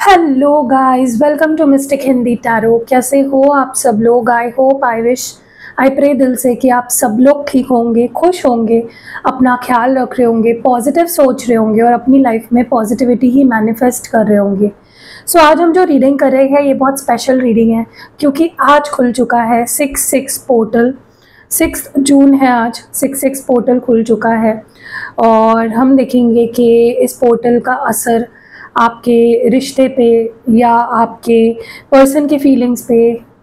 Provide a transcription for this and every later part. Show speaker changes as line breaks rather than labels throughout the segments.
Hello guys, welcome to mystic Hindi tarot. कैसे हो आप सब लोग? आई होप, आई प्रे दिल से कि आप सब लोग ठीक होंगे, खुश होंगे, अपना ख्याल रख रहे होंगे, पॉजिटिव सोच रहे होंगे और अपनी लाइफ में पॉजिटिविटी ही मैनिफेस्ट कर रहे होंगे। सो आज हम जो रीडिंग कर रहे हैं ये बहुत स्पेशल रीडिंग है क्योंकि आज खुल चुका है 6/6 पोर्टल। 6 जून है आज। 6/6 पोर्टल खुल चुका है और हम देखेंगे कि इस पोर्टल का असर आपके रिश्ते पे या आपके पर्सन की फीलिंग्स पे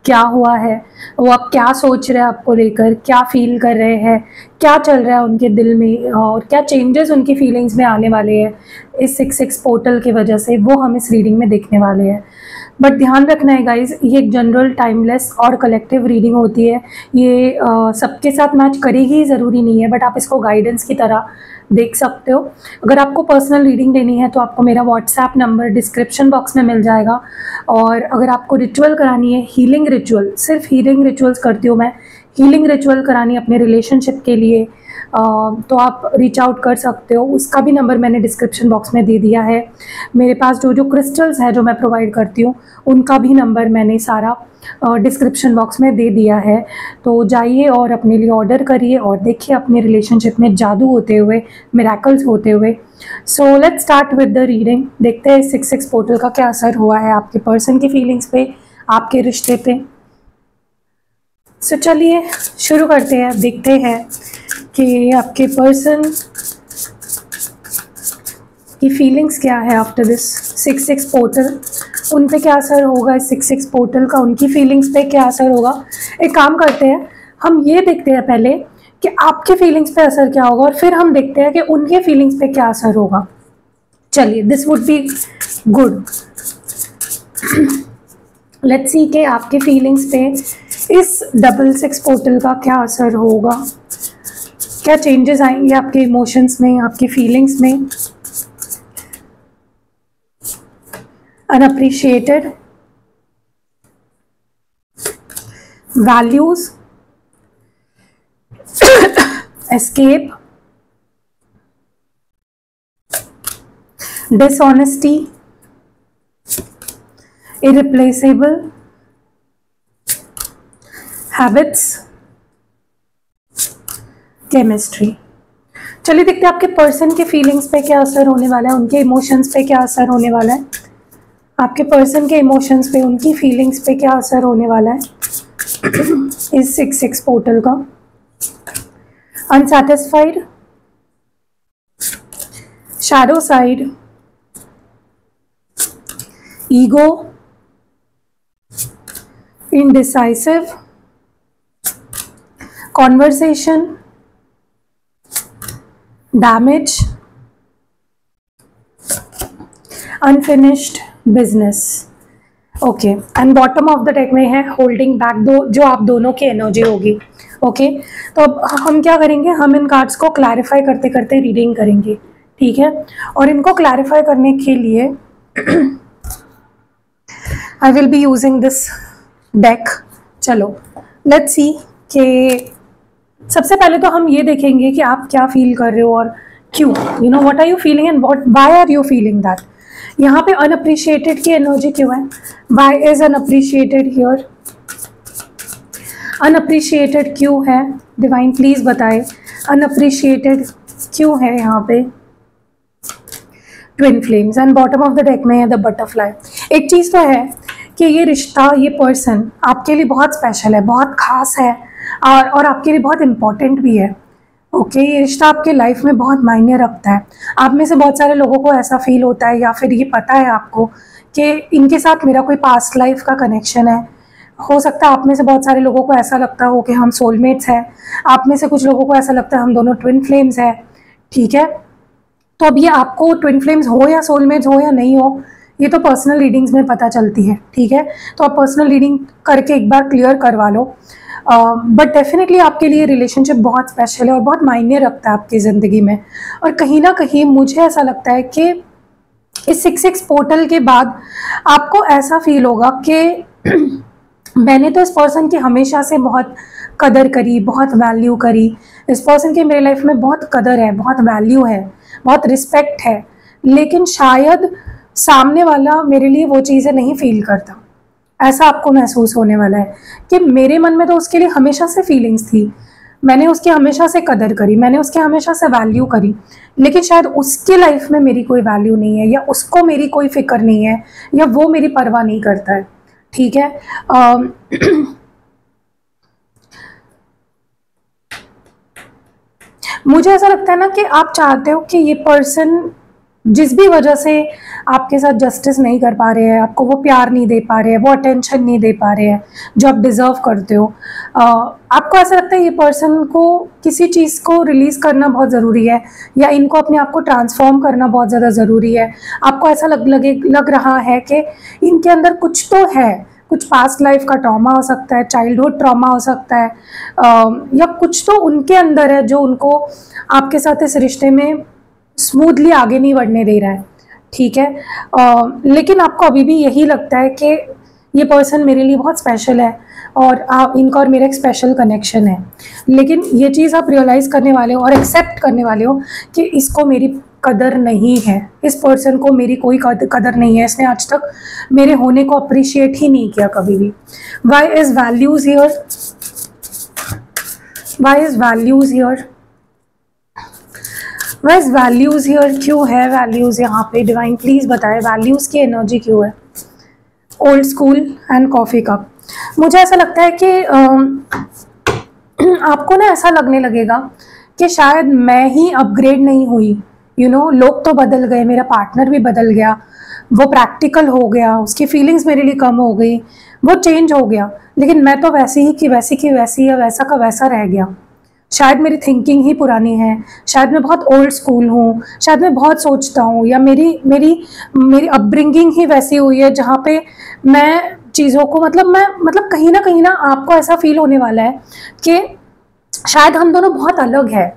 क्या हुआ है, वो आप क्या सोच रहे हैं, आपको लेकर क्या फील कर रहे हैं, क्या चल रहा है उनके दिल में और क्या चेंजेस उनकी फीलिंग्स में आने वाले हैं इस 6/6 पोर्टल की वजह से, वो हम इस रीडिंग में देखने वाले हैं। बट ध्यान रखना है गाइज, ये एक जनरल, टाइमलेस और कलेक्टिव रीडिंग होती है। ये सबके साथ मैच करेगी ज़रूरी नहीं है, बट आप इसको गाइडेंस की तरह देख सकते हो। अगर आपको पर्सनल रीडिंग लेनी है तो आपको मेरा व्हाट्सएप नंबर डिस्क्रिप्शन बॉक्स में मिल जाएगा। और अगर आपको रिचुअल करानी है, हीलिंग रिचुअल, सिर्फ हीलिंग रिचुअल्स करती हूँ मैं, हीलिंग रिचुअल करानी अपने रिलेशनशिप के लिए, तो आप रीच आउट कर सकते हो। उसका भी नंबर मैंने डिस्क्रिप्शन बॉक्स में दे दिया है। मेरे पास जो जो क्रिस्टल्स है जो मैं प्रोवाइड करती हूँ उनका भी नंबर मैंने सारा डिस्क्रिप्शन बॉक्स में दे दिया है। तो जाइए और अपने लिए ऑर्डर करिए और देखिए अपने रिलेशनशिप में जादू होते हुए, मिरेकल्स होते हुए। So let's start with the reading. देखते हैं 6/6 पोर्टल का क्या असर हुआ है आपके पर्सन की फीलिंग्स पे, आपके रिश्ते पे। सो चलिए शुरू करते हैं। देखते हैं कि आपके पर्सन की फीलिंग्स क्या है आफ्टर दिस 6/6 पोर्टल। उन पे क्या असर होगा इस 6/6 पोर्टल का, उनकी फीलिंग्स पे क्या असर होगा। एक काम करते हैं, हम ये देखते हैं पहले कि आपके फीलिंग्स पे असर क्या होगा और फिर हम देखते हैं कि उनके फीलिंग्स पे क्या असर होगा। चलिए, this would be good. Let's see कि आपके फीलिंग्स पे इस 6/6 पोर्टल का क्या असर होगा, क्या चेंजेस आएंगे आपके इमोशंस में, आपकी फीलिंग्स में। Unappreciated, values, escape, dishonesty, irreplaceable, habits, chemistry. चलिए देखते हैं आपके पर्सन के फीलिंग्स पे क्या असर होने वाला है, उनके इमोशंस पे क्या असर होने वाला है, आपके पर्सन के इमोशंस पे, उनकी फीलिंग्स पे क्या असर होने वाला है इस 6/6 पोर्टल का। Unsatisfied, shadow side, ego, indecisive, conversation, damage, unfinished business. Okay, and bottom of the deck में है होल्डिंग बैक, जो आप दोनों की एनर्जी होगी। ओके, तो अब हम क्या करेंगे, हम इन कार्ड्स को क्लैरिफाई करते करते रीडिंग करेंगे, ठीक है। और इनको क्लैरिफाई करने के लिए I will be using this deck. चलो लेट्स सी कि सबसे पहले तो हम ये देखेंगे कि आप क्या फील कर रहे हो और क्यों, you know what are you feeling and why are you feeling that. यहाँ पे अनअप्रिशिएटेड की एनर्जी क्यों है, why is unappreciated here, unappreciated क्यों है, डिवाइन प्लीज बताए अनअप्रिशिएटेड क्यों है यहाँ पे। Twin flames and bottom of the deck में है द बटरफ्लाई। एक चीज़ तो है कि ये रिश्ता, ये पर्सन आपके लिए बहुत स्पेशल है, बहुत खास है और आपके लिए बहुत इम्पॉर्टेंट भी है। ओके, ये रिश्ता आपके लाइफ में बहुत मायने रखता है। आप में से बहुत सारे लोगों को ऐसा फील होता है या फिर ये पता है आपको कि इनके साथ मेरा कोई पास्ट लाइफ का कनेक्शन है। हो सकता है आप में से बहुत सारे लोगों को ऐसा लगता हो कि हम सोलमेट्स हैं। आप में से कुछ लोगों को ऐसा लगता है हम दोनों ट्विन फ्लेम्स हैं, ठीक है। तो अब ये आपको ट्विन फ्लेम्स हो या सोलमेट्स हो या नहीं हो, ये तो पर्सनल रीडिंग्स में पता चलती है, ठीक है। तो आप पर्सनल रीडिंग करके एक बार क्लियर करवा लो। बट डेफिनेटली आपके लिए रिलेशनशिप बहुत स्पेशल है और बहुत मायने रखता है आपकी ज़िंदगी में। और कहीं ना कहीं मुझे ऐसा लगता है कि इस 6/6 पोर्टल के बाद आपको ऐसा फील होगा कि मैंने तो इस पर्सन की हमेशा से बहुत कदर करी, बहुत वैल्यू करी। इस पर्सन की मेरे लाइफ में बहुत कदर है, बहुत वैल्यू है, बहुत रिस्पेक्ट है, लेकिन शायद सामने वाला मेरे लिए वो चीज़ें नहीं फील करता। ऐसा आपको महसूस होने वाला है कि मेरे मन में तो उसके लिए हमेशा से फीलिंग्स थी, मैंने उसकी हमेशा से कदर करी, मैंने उसकी हमेशा से वैल्यू करी, लेकिन शायद उसके लाइफ में मेरी कोई वैल्यू नहीं है, या उसको मेरी कोई फिक्र नहीं है, या वो मेरी परवाह नहीं करता है। ठीक है। मुझे ऐसा लगता है ना कि आप चाहते हो कि ये पर्सन जिस भी वजह से आपके साथ जस्टिस नहीं कर पा रहे हैं, आपको वो प्यार नहीं दे पा रहे हैं, वो अटेंशन नहीं दे पा रहे हैं जो आप डिज़र्व करते हो, आपको ऐसा लगता है ये पर्सन को किसी चीज़ को रिलीज़ करना बहुत ज़रूरी है, या इनको अपने आप को ट्रांसफॉर्म करना बहुत ज़्यादा ज़रूरी है। आपको ऐसा लग रहा है कि इनके अंदर कुछ तो है, कुछ पास्ट लाइफ का ट्रॉमा हो सकता है, चाइल्डहुड ट्रॉमा हो सकता है, या कुछ तो उनके अंदर है जो उनको आपके साथ इस रिश्ते में स्मूथली आगे नहीं बढ़ने दे रहा है। ठीक है। लेकिन आपको अभी भी यही लगता है कि ये पर्सन मेरे लिए बहुत स्पेशल है, और इनका और मेरा एक स्पेशल कनेक्शन है। लेकिन ये चीज़ आप रियलाइज़ करने वाले हो और एक्सेप्ट करने वाले हो कि इसको मेरी कदर नहीं है, इस पर्सन को मेरी कोई कदर नहीं है, इसने आज तक मेरे होने को अप्रिशिएट ही नहीं किया कभी भी। Why is values here? Why is values here? Was values here क्यों है? वैल्यूज़ यहाँ पे डिवाइन प्लीज़ बताए, वैल्यूज़ की एनर्जी क्यों है? Old school and coffee cup. मुझे ऐसा लगता है कि आपको ना ऐसा लगने लगेगा कि शायद मैं ही अपग्रेड नहीं हुई, लोग तो बदल गए, मेरा पार्टनर भी बदल गया, वो प्रैक्टिकल हो गया, उसकी फीलिंग्स मेरे लिए कम हो गई, वो चेंज हो गया, लेकिन मैं तो वैसी ही की वैसी या वैसा का वैसा रह गया। शायद मेरी थिंकिंग ही पुरानी है, शायद मैं बहुत ओल्ड स्कूल हूँ, शायद मैं बहुत सोचता हूँ, या मेरी अपब्रिंगिंग ही वैसी हुई है जहाँ पे मैं चीज़ों को मतलब कहीं ना आपको ऐसा फील होने वाला है कि शायद हम दोनों बहुत अलग है,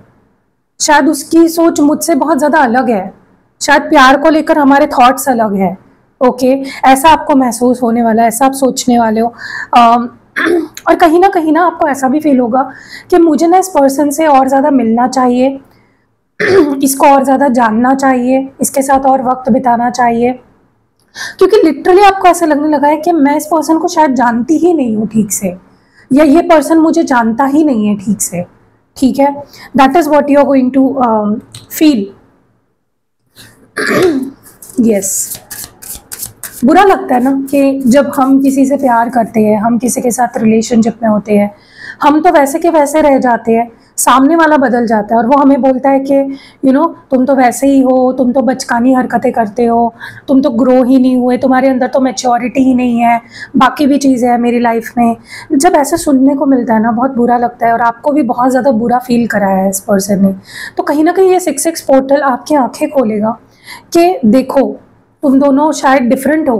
शायद उसकी सोच मुझसे बहुत ज़्यादा अलग है, शायद प्यार को लेकर हमारे थॉट्स अलग है। ओके, ऐसा आपको महसूस होने वाला है, ऐसा आप सोचने वाले हो। और कहीं ना आपको ऐसा भी फील होगा कि मुझे ना इस पर्सन से और ज़्यादा मिलना चाहिए, इसको और ज़्यादा जानना चाहिए, इसके साथ और वक्त बिताना चाहिए, क्योंकि लिटरली आपको ऐसा लगने लगा है कि मैं इस पर्सन को शायद जानती ही नहीं हूँ ठीक से, या ये पर्सन मुझे जानता ही नहीं है ठीक से। ठीक है, that is what you are going to feel. Yes, बुरा लगता है ना कि जब हम किसी से प्यार करते हैं, हम किसी के साथ रिलेशनशिप में होते हैं, हम तो वैसे के वैसे रह जाते हैं, सामने वाला बदल जाता है और वो हमें बोलता है कि तुम तो वैसे ही हो, तुम तो बचकानी हरकतें करते हो, तुम तो ग्रो ही नहीं हुए, तुम्हारे अंदर तो मैच्योरिटी ही नहीं है, बाकी भी चीज़ें हैं मेरी लाइफ में। जब ऐसे सुनने को मिलता है ना, बहुत बुरा लगता है, और आपको भी बहुत ज़्यादा बुरा फील कराया है इस पर्सन ने। तो कहीं ना कहीं ये 6-6 पोर्टल आपकी आंखें खोलेगा कि देखो तुम दोनों शायद डिफरेंट हो।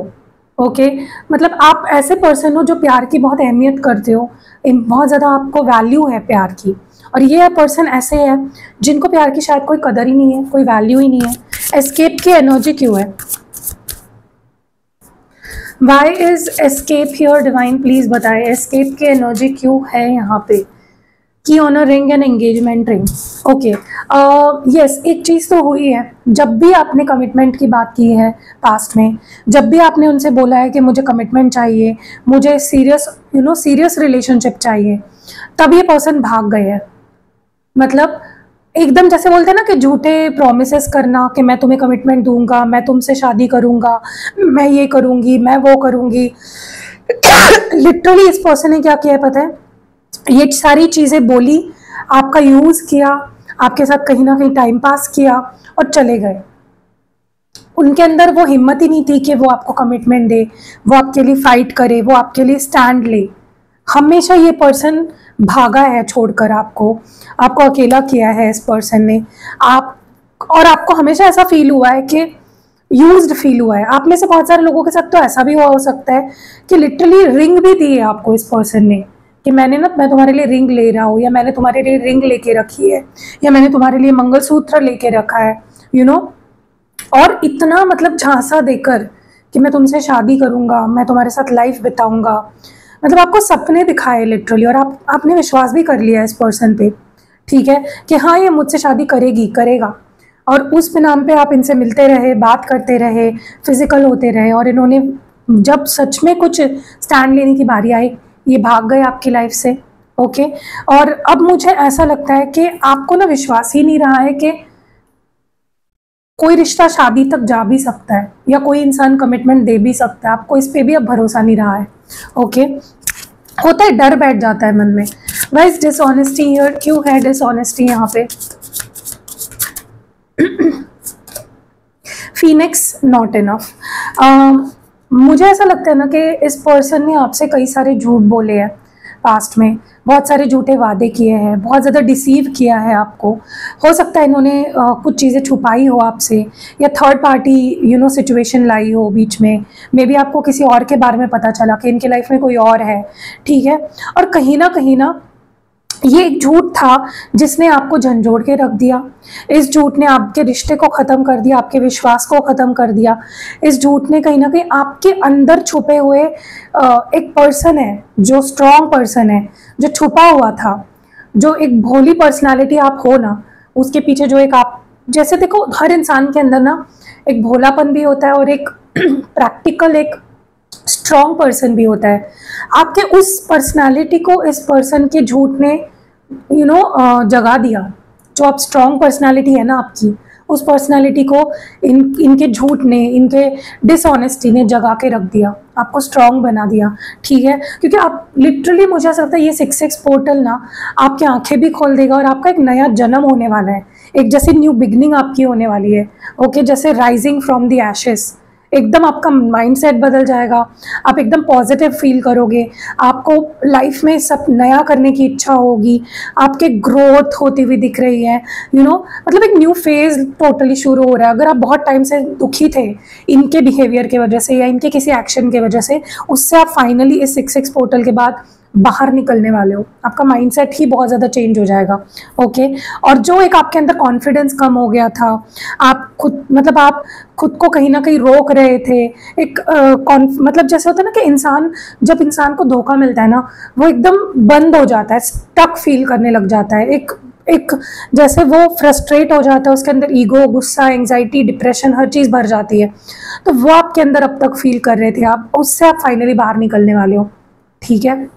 ओके, मतलब आप ऐसे पर्सन हो जो प्यार की बहुत अहमियत करते हो, बहुत ज़्यादा आपको वैल्यू है प्यार की, और ये पर्सन ऐसे है जिनको प्यार की शायद कोई कदर ही नहीं है, कोई वैल्यू ही नहीं है। एस्केप की एनर्जी क्यों है? Why is escape here? Divine please बताए, एस्केप की एनर्जी क्यों है यहाँ पे? की honour ring and engagement ring. Okay, yes, एक चीज़ तो हुई है, जब भी आपने कमिटमेंट की बात की है पास्ट में, जब भी आपने उनसे बोला है कि मुझे कमिटमेंट चाहिए, मुझे सीरियस रिलेशनशिप चाहिए, तब ये पर्सन भाग गए हैं। मतलब एकदम जैसे बोलते हैं ना कि झूठे प्रॉमिसेस करना कि मैं तुम्हें कमिटमेंट दूंगा, मैं तुमसे शादी करूंगा, मैं ये करूंगी, मैं वो करूंगी। लिटरली इस पर्सन ने क्या किया है पता है? ये सारी चीज़ें बोली, आपका यूज़ किया, आपके साथ कहीं ना कहीं टाइम पास किया और चले गए। उनके अंदर वो हिम्मत ही नहीं थी कि वो आपको कमिटमेंट दे, वो आपके लिए फाइट करे, वो आपके लिए स्टैंड ले। हमेशा ये पर्सन भागा है छोड़कर आपको अकेला किया है इस पर्सन ने। और आपको हमेशा ऐसा फील हुआ है कि यूज्ड फील हुआ है। आप में से बहुत सारे लोगों के साथ तो ऐसा भी हुआ हो सकता है कि लिटरली रिंग भी दी है आपको इस पर्सन ने कि मैं तुम्हारे लिए रिंग ले रहा हूँ, या मैंने तुम्हारे लिए रिंग लेके रखी है, या मैंने तुम्हारे लिए मंगलसूत्र लेके रखा है, और इतना मतलब झांसा देकर कि मैं तुमसे शादी करूँगा, मैं तुम्हारे साथ लाइफ बिताऊँगा। मतलब आपको सपने दिखाए लिटरली, और आपने विश्वास भी कर लिया इस पर्सन पे। ठीक है कि हाँ, ये मुझसे शादी करेगा, और उस नाम पे आप इनसे मिलते रहे, बात करते रहे, फिजिकल होते रहे, और इन्होंने जब सच में कुछ स्टैंड लेने की बारी आई, ये भाग गए आपकी लाइफ से। ओके, और अब मुझे ऐसा लगता है कि आपको ना विश्वास ही नहीं रहा है कि कोई रिश्ता शादी तक जा भी सकता है या कोई इंसान कमिटमेंट दे भी सकता है, आपको इस पे भी अब भरोसा नहीं रहा है। ओके, होता है, डर बैठ जाता है मन में। Why is dishonesty here? क्यों है डिसऑनेस्टी यहाँ पे? Phoenix, not enough. मुझे ऐसा लगता है ना कि इस पर्सन ने आपसे कई सारे झूठ बोले हैं पास्ट में, बहुत सारे झूठे वादे किए हैं, बहुत ज़्यादा डिसीव किया है आपको। हो सकता है इन्होंने कुछ चीज़ें छुपाई हो आपसे, या थर्ड पार्टी सिचुएशन लाई हो बीच में। मे बी आपको किसी और के बारे में पता चला कि इनके लाइफ में कोई और है, ठीक है। और कहीं ना ये एक झूठ था जिसने आपको झंझोड़ के रख दिया। इस झूठ ने आपके रिश्ते को ख़त्म कर दिया, आपके विश्वास को ख़त्म कर दिया। इस झूठ ने कहीं ना कहीं आपके अंदर छुपे हुए एक पर्सन है, जो स्ट्रॉन्ग पर्सन है, जो छुपा हुआ था, जो एक भोली पर्सनालिटी आप हो ना, उसके पीछे जो एक आप, जैसे देखो हर इंसान के अंदर ना एक भोलापन भी होता है और एक प्रैक्टिकल, एक स्ट्रॉन्ग पर्सन भी होता है। आपके उस पर्सनालिटी को इस पर्सन के झूठ ने जगा दिया। जो आप स्ट्रॉन्ग पर्सनालिटी है ना आपकी, उस पर्सनालिटी को इनके झूठ ने, इनके डिसऑनेस्टी ने जगा के रख दिया, आपको स्ट्रॉन्ग बना दिया, ठीक है। क्योंकि आप लिटरली, मुझे ऐसा लगता है ये 6 पोर्टल ना आपकी आंखें भी खोल देगा और आपका एक नया जन्म होने वाला है, एक जैसे न्यू बिगनिंग आपकी होने वाली है। ओके, जैसे राइजिंग फ्रॉम द एशेस, एकदम आपका माइंडसेट बदल जाएगा, आप एकदम पॉजिटिव फील करोगे, आपको लाइफ में सब नया करने की इच्छा होगी, आपके ग्रोथ होती हुई दिख रही है, मतलब एक न्यू फेज टोटली शुरू हो रहा है। अगर आप बहुत टाइम से दुखी थे इनके बिहेवियर की वजह से या इनके किसी एक्शन की वजह से, उससे आप फाइनली इस 6 पोर्टल के बाद बाहर निकलने वाले हो। आपका माइंडसेट ही बहुत ज़्यादा चेंज हो जाएगा। ओके, और जो एक आपके अंदर कॉन्फिडेंस कम हो गया था, आप खुद को कहीं ना कहीं रोक रहे थे, एक मतलब जैसे होता है ना कि जब इंसान को धोखा मिलता है ना, वो एकदम बंद हो जाता है, स्टक फील करने लग जाता है, एक जैसे वो फ्रस्ट्रेट हो जाता है, उसके अंदर ईगो, गुस्सा, एंग्जाइटी, डिप्रेशन, हर चीज़ भर जाती है। तो वो आपके अंदर अब तक फील कर रहे थे आप, उससे आप फाइनली बाहर निकलने वाले हो, ठीक है।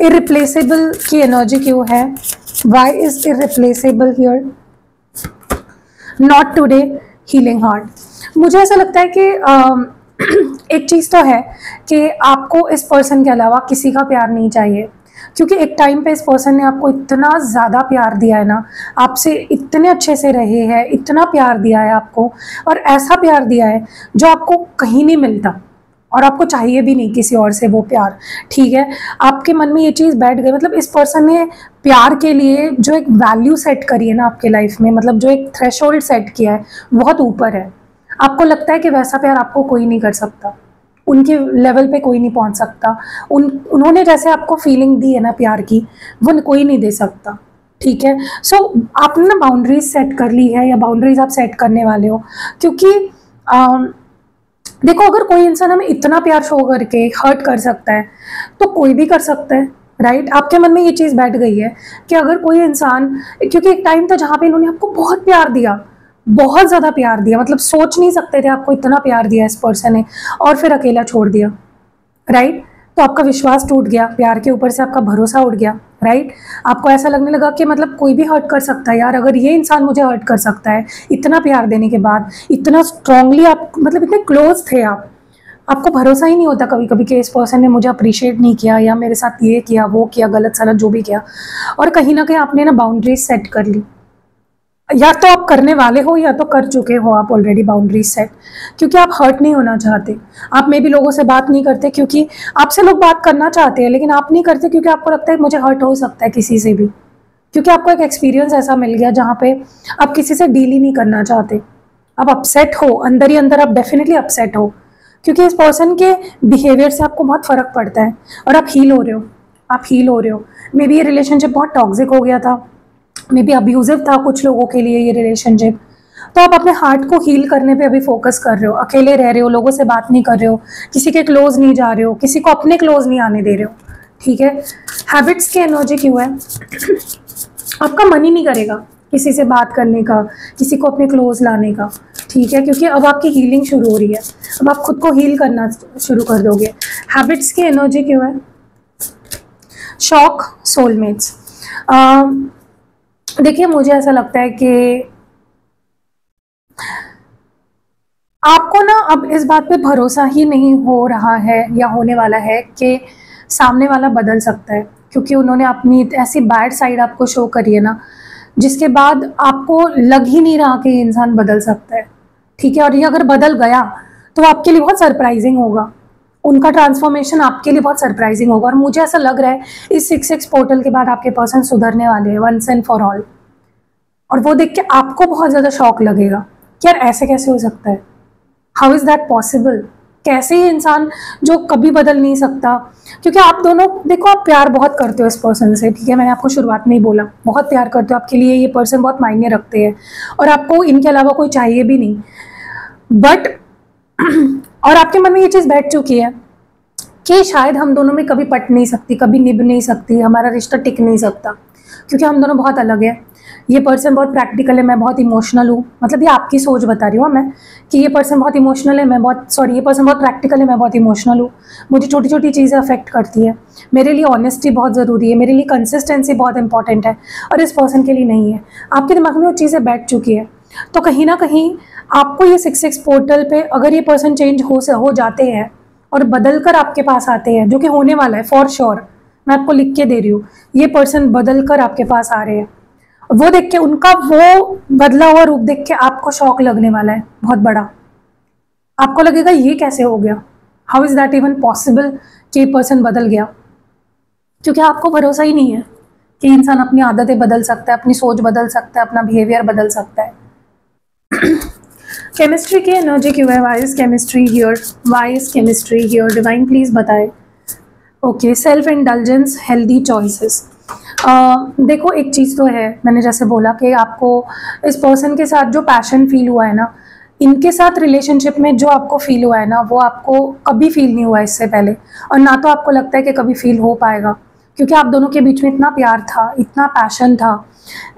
इरिप्लेसेबल की एनर्जी क्यों है? Why is irreplaceable here? Not today, healing heart. मुझे ऐसा लगता है कि एक चीज़ तो है कि आपको इस पर्सन के अलावा किसी का प्यार नहीं चाहिए, क्योंकि एक टाइम पे इस पर्सन ने आपको इतना ज़्यादा प्यार दिया है ना, आपसे इतने अच्छे से रहे हैं, इतना प्यार दिया है आपको, और ऐसा प्यार दिया है जो आपको कहीं नहीं मिलता, और आपको चाहिए भी नहीं किसी और से वो प्यार, ठीक है। आपके मन में ये चीज़ बैठ गई, मतलब इस पर्सन ने प्यार के लिए जो एक वैल्यू सेट करी है ना आपके लाइफ में, मतलब जो एक थ्रेशोल्ड सेट किया है, बहुत ऊपर है। आपको लगता है कि वैसा प्यार आपको कोई नहीं कर सकता, उनके लेवल पे कोई नहीं पहुंच सकता, उन्होंने जैसे आपको फीलिंग दी है ना प्यार की, वो कोई नहीं दे सकता, ठीक है। सो आपने ना बाउंड्रीज सेट कर ली है, या बाउंड्रीज आप सेट करने वाले हो, क्योंकि देखो अगर कोई इंसान हमें इतना प्यार शो करके हर्ट कर सकता है तो कोई भी कर सकता है, राइट। आपके मन में ये चीज़ बैठ गई है कि अगर कोई इंसान, क्योंकि एक टाइम था जहाँ पे इन्होंने आपको बहुत प्यार दिया, बहुत ज़्यादा प्यार दिया, मतलब सोच नहीं सकते थे आपको इतना प्यार दिया इस पर्सन ने, और फिर अकेला छोड़ दिया, राइट। तो आपका विश्वास टूट गया, प्यार के ऊपर से आपका भरोसा उठ गया, राइट। आपको ऐसा लगने लगा कि मतलब कोई भी हर्ट कर सकता है यार, अगर ये इंसान मुझे हर्ट कर सकता है इतना प्यार देने के बाद, इतना स्ट्रांगली आप, मतलब इतने क्लोज थे आपको भरोसा ही नहीं होता कभी कभी कि इस पर्सन ने मुझे अप्रिशिएट नहीं किया, या मेरे साथ ये किया, वो किया, गलत सलत जो भी किया। और कहीं ना कहीं आपने ना बाउंड्रीज सेट कर ली, या तो आप करने वाले हो या तो कर चुके हो आप ऑलरेडी बाउंड्रीज सेट, क्योंकि आप हर्ट नहीं होना चाहते। आप में भी लोगों से बात नहीं करते क्योंकि आपसे लोग बात करना चाहते हैं, लेकिन आप नहीं करते क्योंकि आपको लगता है मुझे हर्ट हो सकता है किसी से भी, क्योंकि आपको एक एक्सपीरियंस ऐसा मिल गया जहाँ पे आप किसी से डील ही नहीं करना चाहते। आप अपसेट हो, अंदर ही अंदर आप डेफिनेटली अपसेट हो, क्योंकि इस पर्सन के बिहेवियर से आपको बहुत फ़र्क पड़ता है, और आप हील हो रहे हो। मे बी ये रिलेशनशिप बहुत टॉक्सिक हो गया था, मे बी अब्यूजिव था कुछ लोगों के लिए ये रिलेशनशिप, तो आप अपने हार्ट को हील करने पे अभी फोकस कर रहे हो, अकेले रह रहे हो, लोगों से बात नहीं कर रहे हो, किसी के क्लोज नहीं जा रहे हो, किसी को अपने क्लोज नहीं आने दे रहे हो, ठीक है। हैबिट्स की एनर्जी क्यों है? आपका मन ही नहीं करेगा, किसी से बात करने का, किसी को अपने क्लोज लाने का, ठीक है, क्योंकि अब आपकी हीलिंग शुरू हो रही है, अब आप खुद को हील करना शुरू कर दोगे। हैबिट्स की एनर्जी क्यों है? Shock, soulmates. देखिए मुझे ऐसा लगता है कि आपको ना अब इस बात पे भरोसा ही नहीं हो रहा है या होने वाला है कि सामने वाला बदल सकता है, क्योंकि उन्होंने अपनी ऐसी बैड साइड आपको शो करी है ना, जिसके बाद आपको लग ही नहीं रहा कि इंसान बदल सकता है, ठीक है। और ये अगर बदल गया तो आपके लिए बहुत सरप्राइजिंग होगा, उनका ट्रांसफॉर्मेशन आपके लिए बहुत सरप्राइजिंग होगा। और मुझे ऐसा लग रहा है इस 6 पोर्टल के बाद आपके पर्सन सुधरने वाले हैं वंस एंड फॉर ऑल। और वो देख के आपको बहुत ज़्यादा शॉक लगेगा कि यार ऐसे कैसे हो सकता है, हाउ इज़ दैट पॉसिबल, कैसे ये इंसान जो कभी बदल नहीं सकता। क्योंकि आप दोनों देखो, आप प्यार बहुत करते हो इस पर्सन से, ठीक है, मैंने आपको शुरुआत में ही बोला, बहुत प्यार करते हो, आपके लिए ये पर्सन बहुत मायने रखते हैं और आपको इनके अलावा कोई चाहिए भी नहीं। बट और आपके मन में ये चीज़ बैठ चुकी है कि शायद हम दोनों में कभी पट नहीं सकती, कभी निभ नहीं सकती, हमारा रिश्ता टिक नहीं सकता, क्योंकि हम दोनों बहुत अलग हैं। ये पर्सन बहुत प्रैक्टिकल है, मैं बहुत इमोशनल हूँ, मतलब ये आपकी सोच बता रही हूँ मैं कि ये पर्सन बहुत इमोशनल है, ये पर्सन बहुत प्रैक्टिकल है, मैं बहुत इमोशनल हूँ। मुझे छोटी छोटी चीज़ें अफेक्ट करती है, मेरे लिए ऑनेस्टी बहुत ज़रूरी है, मेरे लिए कंसिस्टेंसी बहुत इंपॉर्टेंट है, और इस पर्सन के लिए नहीं है। आपके दिमाग में वो चीज़ें बैठ चुकी है, तो कहीं ना कहीं आपको ये 6 पोर्टल पे अगर ये पर्सन चेंज हो जाते हैं और बदल कर आपके पास आते हैं, जो कि होने वाला है फॉर श्योर, मैं आपको लिख के दे रही हूँ, ये पर्सन बदल कर आपके पास आ रहे हैं। वो देख के, उनका वो बदला हुआ रूप देख के आपको शॉक लगने वाला है बहुत बड़ा। आपको लगेगा ये कैसे हो गया, how is that even possible कि ये पर्सन बदल गया, क्योंकि आपको भरोसा ही नहीं है कि इंसान अपनी आदतें बदल सकता है, अपनी सोच बदल सकता है, अपना बिहेवियर बदल सकता है। केमिस्ट्री की एनर्जी क्यों है? Why is chemistry here, why is chemistry here, divine please बताए। Okay, self indulgence, healthy choices. देखो एक चीज़ तो है, मैंने जैसे बोला कि आपको इस पर्सन के साथ जो पैशन फील हुआ है ना, इनके साथ रिलेशनशिप में जो आपको फील हुआ है ना, वो आपको कभी फील नहीं हुआ इससे पहले, और ना तो आपको लगता है कि कभी फील हो पाएगा, क्योंकि आप दोनों के बीच में इतना प्यार था, इतना पैशन था।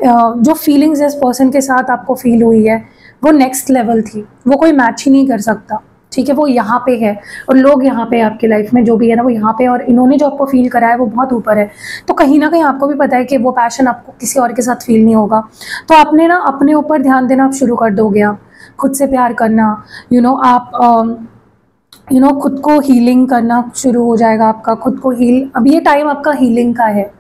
जो फीलिंग्स इस पर्सन के साथ आपको फील हुई है वो नेक्स्ट लेवल थी, वो कोई मैच ही नहीं कर सकता, ठीक है। वो यहाँ पे है और लोग यहाँ पे आपकी लाइफ में जो भी है ना वो यहाँ पे, और इन्होंने जो आपको फील कराया वो बहुत ऊपर है। तो कहीं ना कहीं आपको भी पता है कि वो पैशन आपको किसी और के साथ फील नहीं होगा, तो आपने ना अपने ऊपर ध्यान देना आप शुरू कर दोगे, आप खुद से प्यार करना, आप खुद को हीलिंग करना शुरू हो जाएगा आपका, खुद को हील, अब ये टाइम आपका हीलिंग का है।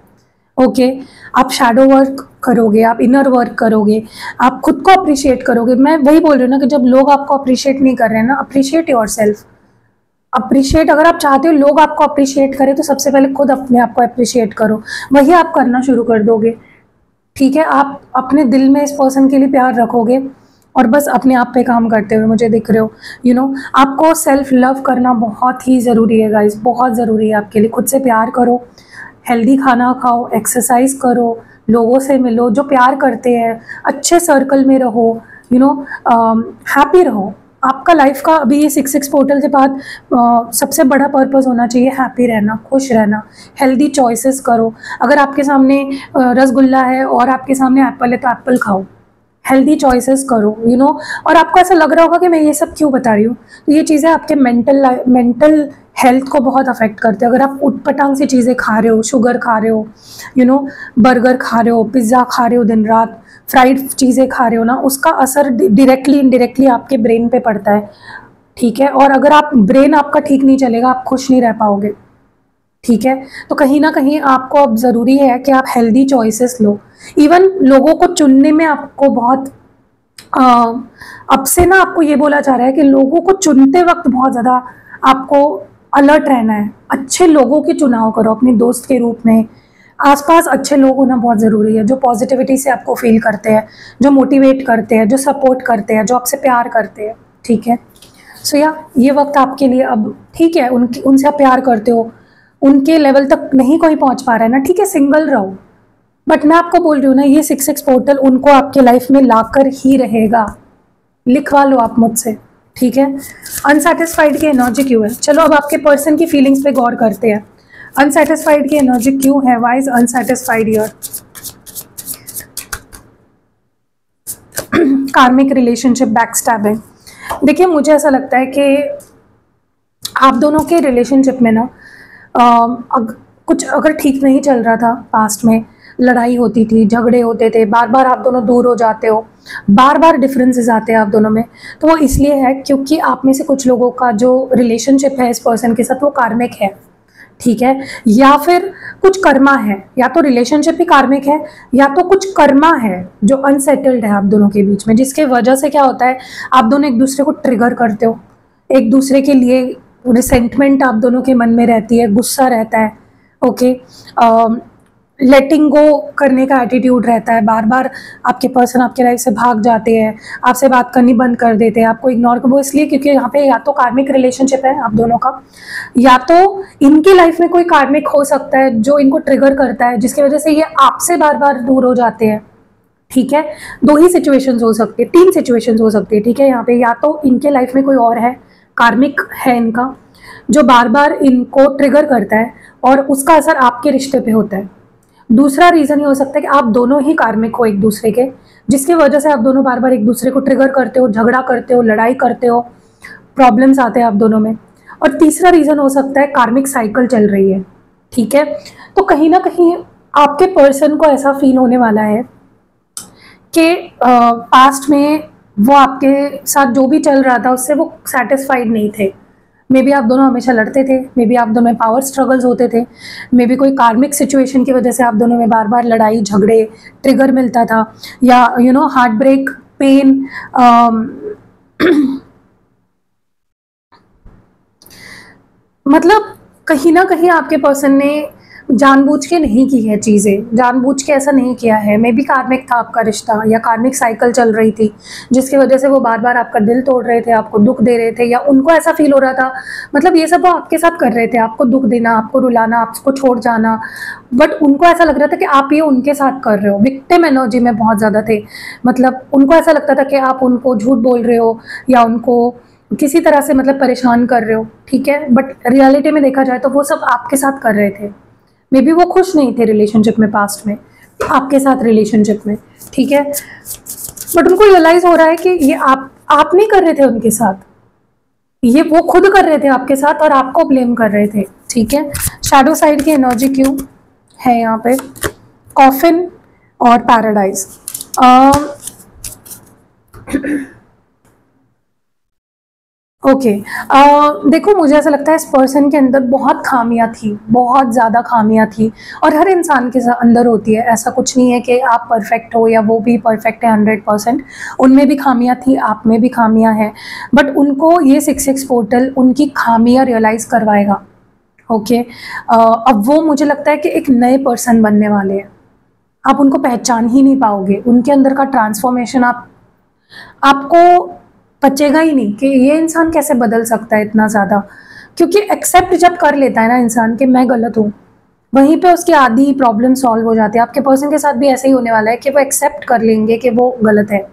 ओके, आप शैडो वर्क करोगे, आप इनर वर्क करोगे, आप खुद को अप्रिशिएट करोगे। मैं वही बोल रही हूँ ना कि जब लोग आपको अप्रिशिएट नहीं कर रहे हैं ना, अप्रिशिएट योरसेल्फ। अप्रिशिएट, अगर आप चाहते हो लोग आपको अप्रिशिएट करें तो सबसे पहले खुद अपने आप को अप्रिशिएट करो, वही आप करना शुरू कर दोगे, ठीक है। आप अपने दिल में इस पर्सन के लिए प्यार रखोगे और बस अपने आप पे काम करते हुए मुझे दिख रहे हो। आपको सेल्फ लव करना बहुत ही ज़रूरी है गाइस, बहुत ज़रूरी है आपके लिए। खुद से प्यार करो, हेल्दी खाना खाओ, एक्सरसाइज करो, लोगों से मिलो जो प्यार करते हैं, अच्छे सर्कल में रहो, हैप्पी रहो। आपका लाइफ का अभी ये 6 पोर्टल के बाद सबसे बड़ा पर्पस होना चाहिए हैप्पी रहना, खुश रहना, हेल्दी चॉइसेस करो। अगर आपके सामने रसगुल्ला है और आपके सामने एप्पल है तो एप्पल खाओ, हेल्दी चॉइसेस करो, और आपको ऐसा लग रहा होगा कि मैं ये सब क्यों बता रही हूँ, तो ये चीज़ें आपके मेंटल हेल्थ को बहुत अफेक्ट करते हैं। अगर आप उटपटांग सी चीज़ें खा रहे हो, शुगर खा रहे हो, बर्गर खा रहे हो, पिज़्ज़ा खा रहे हो, दिन रात फ्राइड चीज़ें खा रहे हो ना, उसका असर डायरेक्टली इनडायरेक्टली आपके ब्रेन पे पड़ता है, ठीक है। और अगर आप ब्रेन आपका ठीक नहीं चलेगा, आप खुश नहीं रह पाओगे, ठीक है। तो कहीं ना कहीं आपको अब ज़रूरी है कि आप हेल्दी चॉइसेस लो। इवन लोगों को चुनने में आपको बहुत अब से ना आपको ये बोला जा रहा है कि लोगों को चुनते वक्त बहुत ज़्यादा आपको अलर्ट रहना है। अच्छे लोगों की चुनाव करो अपने दोस्त के रूप में, आसपास अच्छे लोग होना बहुत ज़रूरी है, जो पॉजिटिविटी से आपको फील करते हैं, जो मोटिवेट करते हैं, जो सपोर्ट करते हैं, जो आपसे प्यार करते हैं, ठीक है। सो ये वक्त आपके लिए अब ठीक है, उनसे आप प्यार करते हो, उनके लेवल तक नहीं कोई पहुंच पा रहा है ना, ठीक है, सिंगल रहो। बट मैं आपको बोल रही हूँ ना, ये 6 पोर्टल उनको आपके लाइफ में लाकर ही रहेगा, लिखवा लो आप मुझसे, ठीक है। अनसेटिस्फाइड की एनर्जी क्यों है? चलो अब आपके पर्सन की फीलिंग्स पे गौर करते हैं। अनसेटिस्फाइड की एनर्जी क्यों है? Why is unsatisfied here? कार्मिक रिलेशनशिप, बैकस्टैबिंग। देखिए मुझे ऐसा लगता है कि आप दोनों के रिलेशनशिप में ना कुछ अगर ठीक नहीं चल रहा था, पास्ट में लड़ाई होती थी, झगड़े होते थे, बार बार आप दोनों दूर हो जाते हो, बार बार डिफरेंसेस आते हैं आप दोनों में, तो वो इसलिए है क्योंकि आप में से कुछ लोगों का जो रिलेशनशिप है इस पर्सन के साथ वो कार्मिक है, ठीक है, या फिर कुछ कर्मा है, या तो रिलेशनशिप ही कार्मिक है या तो कुछ कर्मा है जो अनसेटल्ड है आप दोनों के बीच में, जिसके वजह से क्या होता है आप दोनों एक दूसरे को ट्रिगर करते हो, एक दूसरे के लिए रिसेंटमेंट आप दोनों के मन में रहती है, गुस्सा रहता है, ओके, लेटिंग गो करने का एटीट्यूड रहता है, बार बार आपके पर्सन आपके लाइफ से भाग जाते हैं, आपसे बात करनी बंद कर देते हैं, आपको इग्नोर कर, वो इसलिए क्योंकि यहाँ पे या तो कार्मिक रिलेशनशिप है आप दोनों का, या तो इनकी लाइफ में कोई कार्मिक हो सकता है जो इनको ट्रिगर करता है, जिसकी वजह से ये आपसे बार बार दूर हो जाते हैं, ठीक है। दो ही सिचुएशंस हो सकती है, तीन सिचुएशंस हो सकती है, ठीक है। यहाँ पे या तो इनके लाइफ में कोई और है, कार्मिक है इनका, जो बार बार इनको ट्रिगर करता है और उसका असर आपके रिश्ते पे होता है। दूसरा रीज़न ये हो सकता है कि आप दोनों ही कार्मिक हो एक दूसरे के, जिसकी वजह से आप दोनों बार बार एक दूसरे को ट्रिगर करते हो, झगड़ा करते हो, लड़ाई करते हो, प्रॉब्लम्स आते हैं आप दोनों में। और तीसरा रीज़न हो सकता है कार्मिक साइकिल चल रही है, ठीक है। तो कहीं ना कहीं आपके पर्सन को ऐसा फील होने वाला है कि पास्ट में वो आपके साथ जो भी चल रहा था उससे वो सेटिस्फाइड नहीं थे। मे बी आप दोनों हमेशा लड़ते थे, मे बी आप दोनों में पावर स्ट्रगल्स होते थे, मे बी कोई कार्मिक सिचुएशन की वजह से आप दोनों में बार बार लड़ाई झगड़े ट्रिगर मिलता था, या हार्ट ब्रेक, पेन, मतलब कहीं ना कहीं आपके पर्सन ने जानबूझ के नहीं की है चीज़ें, जानबूझ के ऐसा नहीं किया है। मे बी कार्मिक था आपका रिश्ता, या कार्मिक साइकिल चल रही थी जिसकी वजह से वो बार बार आपका दिल तोड़ रहे थे, आपको दुख दे रहे थे, या उनको ऐसा फील हो रहा था, मतलब ये सब वो आपके साथ कर रहे थे, आपको दुख देना, आपको रुलाना, आपको छोड़ जाना, बट उनको ऐसा लग रहा था कि आप ये उनके साथ कर रहे हो। विक्टिम एनर्जी में बहुत ज़्यादा थे, मतलब उनको ऐसा लगता था कि आप उनको झूठ बोल रहे हो या उनको किसी तरह से मतलब परेशान कर रहे हो, ठीक है। बट रियलिटी में देखा जाए तो वो सब आपके साथ कर रहे थे। मे बी वो खुश नहीं थे रिलेशनशिप में, पास्ट में आपके साथ रिलेशनशिप में, ठीक है। बट उनको रियलाइज हो रहा है कि ये आप नहीं कर रहे थे उनके साथ, ये वो खुद कर रहे थे आपके साथ और आपको ब्लेम कर रहे थे, ठीक है। शैडो साइड की एनर्जी क्यों है यहाँ पे? कॉफिन और पैराडाइज। ओके, देखो मुझे ऐसा लगता है इस पर्सन के अंदर बहुत खामियां थी, बहुत ज़्यादा खामियां थी, और हर इंसान के अंदर होती है, ऐसा कुछ नहीं है कि आप परफेक्ट हो या वो भी परफेक्ट है 100%। उनमें भी खामियां थी, आप में भी खामियां हैं, बट उनको ये 6 पोर्टल उनकी खामियां रियलाइज़ करवाएगा, ओके। अब वो मुझे लगता है कि एक नए पर्सन बनने वाले हैं, आप उनको पहचान ही नहीं पाओगे, उनके अंदर का ट्रांसफॉर्मेशन आपको बचेगा ही नहीं कि ये इंसान कैसे बदल सकता है इतना ज़्यादा, क्योंकि एक्सेप्ट जब कर लेता है ना इंसान कि मैं गलत हूँ, वहीं पे उसकी आधी प्रॉब्लम सॉल्व हो जाती है। आपके पर्सन के साथ भी ऐसे ही होने वाला है कि वो एक्सेप्ट कर लेंगे कि वो गलत है।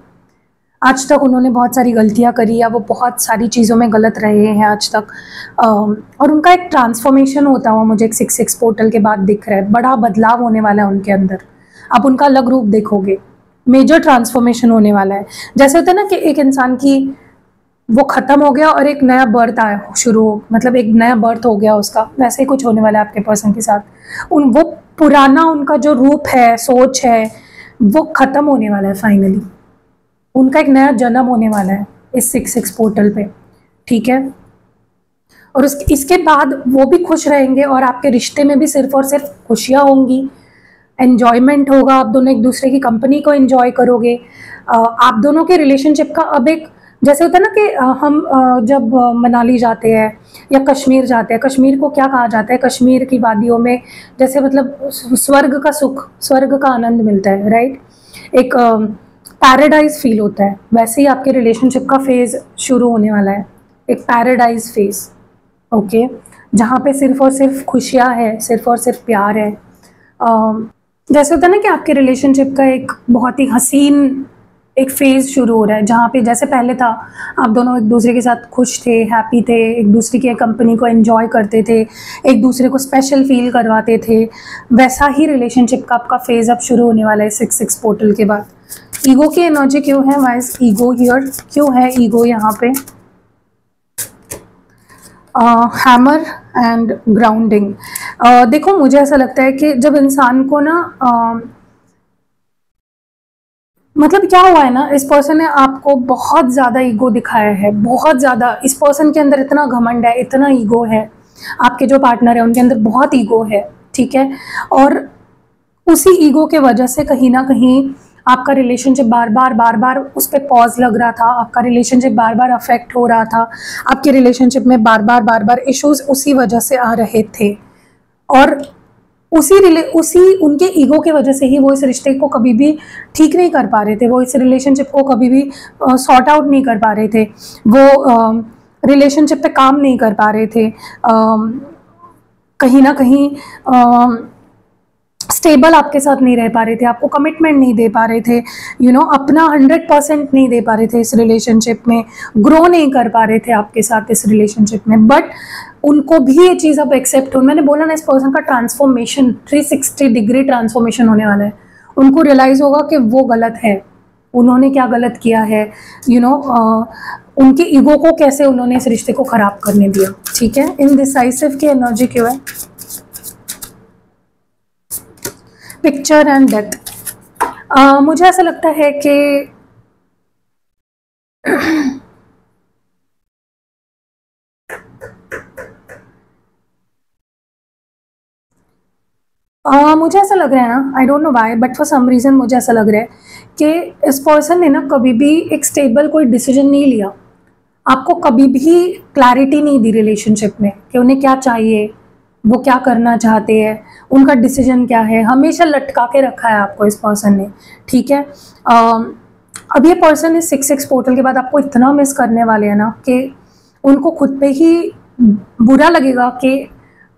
आज तक उन्होंने बहुत सारी गलतियाँ करी, या वो बहुत सारी चीज़ों में गलत रहे हैं आज तक, और उनका एक ट्रांसफॉर्मेशन होता हुआ मुझे एक 6 पोर्टल के बाद दिख रहा है। बड़ा बदलाव होने वाला है उनके अंदर, आप उनका अलग रूप देखोगे, मेजर ट्रांसफॉर्मेशन होने वाला है। जैसे होता है ना कि एक इंसान की वो ख़त्म हो गया और एक नया बर्थ आया शुरू हो, मतलब एक नया बर्थ हो गया उसका, वैसे ही कुछ होने वाला है आपके पर्सन के साथ। वो पुराना उनका जो रूप है, सोच है, वो ख़त्म होने वाला है फाइनली, उनका एक नया जन्म होने वाला है इस 6 पोर्टल पे, ठीक है। और इसके बाद वो भी खुश रहेंगे और आपके रिश्ते में भी सिर्फ और सिर्फ खुशियाँ होंगी, एन्जॉयमेंट होगा, आप दोनों एक दूसरे की कंपनी को एंजॉय करोगे। आप दोनों के रिलेशनशिप का अब एक, जैसे होता है ना कि हम जब मनाली जाते हैं या कश्मीर जाते हैं, कश्मीर को क्या कहा जाता है, कश्मीर की वादियों में जैसे मतलब स्वर्ग का सुख, स्वर्ग का आनंद मिलता है, राइट, एक पैराडाइज फील होता है। वैसे ही आपके रिलेशनशिप का फेज़ शुरू होने वाला है, एक पैराडाइज फेज़, ओके, जहाँ पे सिर्फ और सिर्फ खुशियाँ है, सिर्फ और सिर्फ प्यार है। जैसे होता है ना कि आपके रिलेशनशिप का एक बहुत ही हसीन एक फेज़ शुरू हो रहा है जहाँ पे जैसे पहले था आप दोनों एक दूसरे के साथ खुश थे, हैप्पी थे, एक दूसरे की कंपनी को एंजॉय करते थे, एक दूसरे को स्पेशल फील करवाते थे, वैसा ही रिलेशनशिप का आपका फेज़ अब शुरू होने वाला है 6-6 पोर्टल के बाद। ईगो की एनर्जी क्यों है? Why is ego here? क्यों है ईगो यहाँ पे? Hammer and grounding. देखो मुझे ऐसा लगता है कि जब इंसान को ना मतलब क्या हुआ है ना, इस पर्सन ने आपको बहुत ज़्यादा ईगो दिखाया है, बहुत ज़्यादा। इस पर्सन के अंदर इतना घमंड है, इतना ईगो है, आपके जो पार्टनर है उनके अंदर बहुत ईगो है, ठीक है। और उसी ईगो के वजह से कहीं ना कहीं आपका रिलेशनशिप बार बार उस पर पॉज लग रहा था, आपका रिलेशनशिप बार बार अफेक्ट हो रहा था, आपके रिलेशनशिप में बार बार इश्यूज उसी वजह से आ रहे थे। और उसी उनके ईगो की वजह से ही वो इस रिश्ते को कभी भी ठीक नहीं कर पा रहे थे, वो इस रिलेशनशिप को कभी भी सॉर्ट आउट नहीं कर पा रहे थे, वो रिलेशनशिप पे काम नहीं कर पा रहे थे, कहीं ना कहीं स्टेबल आपके साथ नहीं रह पा रहे थे, आपको कमिटमेंट नहीं दे पा रहे थे, अपना 100% नहीं दे पा रहे थे इस रिलेशनशिप में, ग्रो नहीं कर पा रहे थे आपके साथ इस रिलेशनशिप में। बट उनको भी ये चीज़ अब एक्सेप्ट हो, मैंने बोला ना इस पर्सन का ट्रांसफॉर्मेशन 360 डिग्री ट्रांसफॉर्मेशन होने वाला है। उनको रियलाइज़ होगा कि वो गलत है, उन्होंने क्या गलत किया है, उनके ईगो को कैसे उन्होंने इस रिश्ते को ख़राब करने दिया, ठीक है। इनडिसाइसिव की एनर्जी क्यों है? Picture and death. मुझे ऐसा लगता है कि मुझे ऐसा लग रहा है ना, I don't know why, but for some reason मुझे ऐसा लग रहा है कि इस पर्सन ने ना कभी भी एक स्टेबल कोई डिसीजन नहीं लिया, आपको कभी भी क्लैरिटी नहीं दी रिलेशनशिप में कि उन्हें क्या चाहिए, वो क्या करना चाहते हैं, उनका डिसीजन क्या है, हमेशा लटका के रखा है आपको इस पर्सन ने, ठीक है। अब ये पर्सन इस 6-6 पोर्टल के बाद आपको इतना मिस करने वाले हैं ना कि उनको खुद पे ही बुरा लगेगा, कि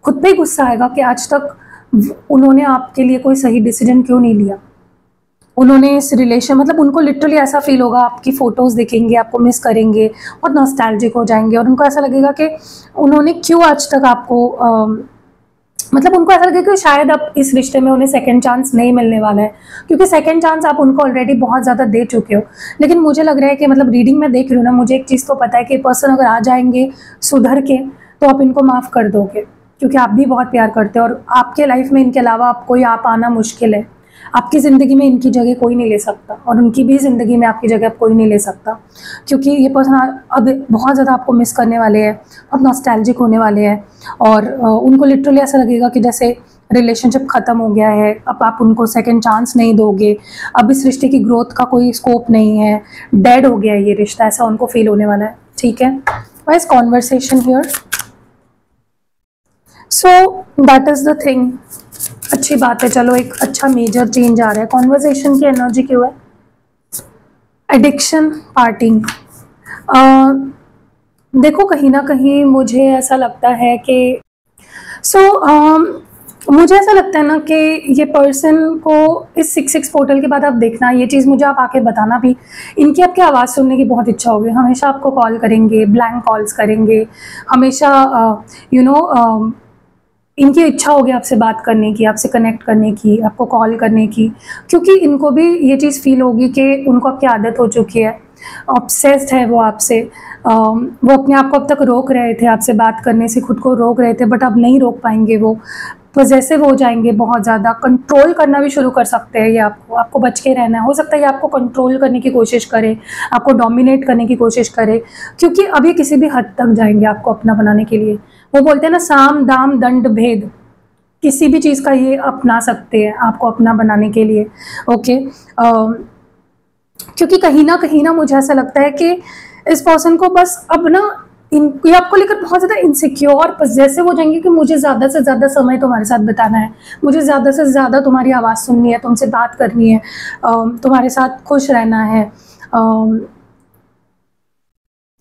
खुद पे ही गुस्सा आएगा कि आज तक उन्होंने आपके लिए कोई सही डिसीजन क्यों नहीं लिया। उन्होंने इस रिलेशन मतलब उनको लिटरली ऐसा फील होगा, आपकी फ़ोटोज़ देखेंगे, आपको मिस करेंगे और नॉस्टैल्जिक हो जाएंगे, और उनको ऐसा लगेगा कि उन्होंने क्यों आज तक आपको मतलब उनको ऐसा लगेगा कि शायद अब इस रिश्ते में उन्हें सेकंड चांस नहीं मिलने वाला है, क्योंकि सेकंड चांस आप उनको ऑलरेडी बहुत ज़्यादा दे चुके हो। लेकिन मुझे लग रहा है कि मतलब रीडिंग में देख रही हूँ ना, मुझे एक चीज़ तो पता है कि पर्सन अगर आ जाएंगे सुधर के तो आप इनको माफ़ कर दोगे, क्योंकि आप भी बहुत प्यार करते हो और आपके लाइफ में इनके अलावा आप कोई आप आना मुश्किल है। आपकी ज़िंदगी में इनकी जगह कोई नहीं ले सकता और उनकी भी ज़िंदगी में आपकी जगह कोई नहीं ले सकता, क्योंकि ये पर्सन अब बहुत ज़्यादा आपको मिस करने वाले हैं और नॉस्टैल्जिक होने वाले हैं, और उनको लिटरली ऐसा लगेगा कि जैसे रिलेशनशिप ख़त्म हो गया है, अब आप उनको सेकंड चांस नहीं दोगे, अब इस रिश्ते की ग्रोथ का कोई स्कोप नहीं है, डेड हो गया है ये रिश्ता, ऐसा उनको फील होने वाला है, ठीक है। Why is conversation here? So that is the thing. अच्छी बात है, चलो एक अच्छा मेजर चेंज आ रहा है। कॉन्वर्सेशन की एनर्जी क्यों है? Addiction, parting. देखो कहीं ना कहीं मुझे ऐसा लगता है कि मुझे ऐसा लगता है ना कि ये पर्सन को इस 6-6 पोर्टल के बाद आप देखना, ये चीज़ मुझे आप आके बताना भी, इनकी आपकी आवाज़ सुनने की बहुत इच्छा होगी, हमेशा आपको कॉल करेंगे, ब्लैंक कॉल्स करेंगे, हमेशा इनकी इच्छा होगी आपसे बात करने की, आपसे कनेक्ट करने की, आपको कॉल करने की, क्योंकि इनको भी ये चीज़ फील होगी कि उनको आपकी आदत हो चुकी है, ऑब्सेस्ड है वो आपसे। वो अपने आप को अब तक रोक रहे थे, आपसे बात करने से खुद को रोक रहे थे, बट अब नहीं रोक पाएंगे, वो पॉसेसिव हो जाएंगे, बहुत ज़्यादा कंट्रोल करना भी शुरू कर सकते हैं ये आपको बच के रहना है। हो सकता है ये आपको कंट्रोल करने की कोशिश करे, आपको डोमिनेट करने की कोशिश करे, क्योंकि अभी किसी भी हद तक जाएंगे आपको अपना बनाने के लिए। वो बोलते हैं ना, साम दाम दंड भेद, किसी भी चीज़ का ये अपना सकते हैं आपको अपना बनाने के लिए, ओके। क्योंकि कहीं ना मुझे ऐसा लगता है कि इस पर्सन को बस अब ना ये आपको लेकर बहुत ज़्यादा इनसिक्योर पॉसेसिव हो जाएंगे कि मुझे ज़्यादा से ज़्यादा समय तुम्हारे साथ बिताना है, मुझे ज़्यादा से ज़्यादा तुम्हारी आवाज़ सुननी है, तुमसे बात करनी है, तुम्हारे साथ खुश रहना है।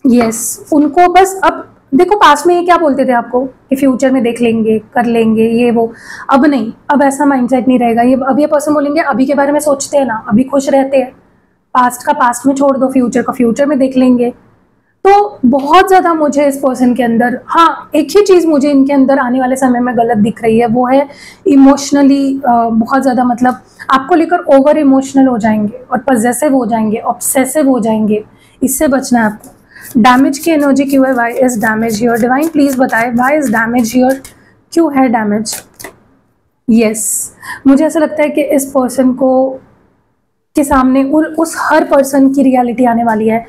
यस, उनको बस अब देखो, पास में ये क्या बोलते थे आपको कि फ्यूचर में देख लेंगे, कर लेंगे, ये वो, अब नहीं, अब ऐसा माइंडसेट नहीं रहेगा। अब ये पर्सन बोलेंगे अभी के बारे में सोचते हैं ना, अभी खुश रहते हैं, पास्ट का पास्ट में छोड़ दो, फ्यूचर का फ्यूचर में देख लेंगे। तो बहुत ज़्यादा मुझे इस पर्सन के अंदर, हाँ एक ही चीज़ मुझे इनके अंदर आने वाले समय में गलत दिख रही है, वो है इमोशनली बहुत ज़्यादा, मतलब आपको लेकर ओवर इमोशनल हो जाएंगे और पजेसिव हो जाएंगे, ऑब्सेसिव हो जाएंगे। इससे बचना है आपको। डैमेज की एनर्जी क्यों है? Why is damage here? Divine please बताए वाई इज डैमेज हियर, क्यों है डैमेज? यस, मुझे ऐसा लगता है कि इस पर्सन को के सामने उस हर पर्सन की रियलिटी आने वाली है।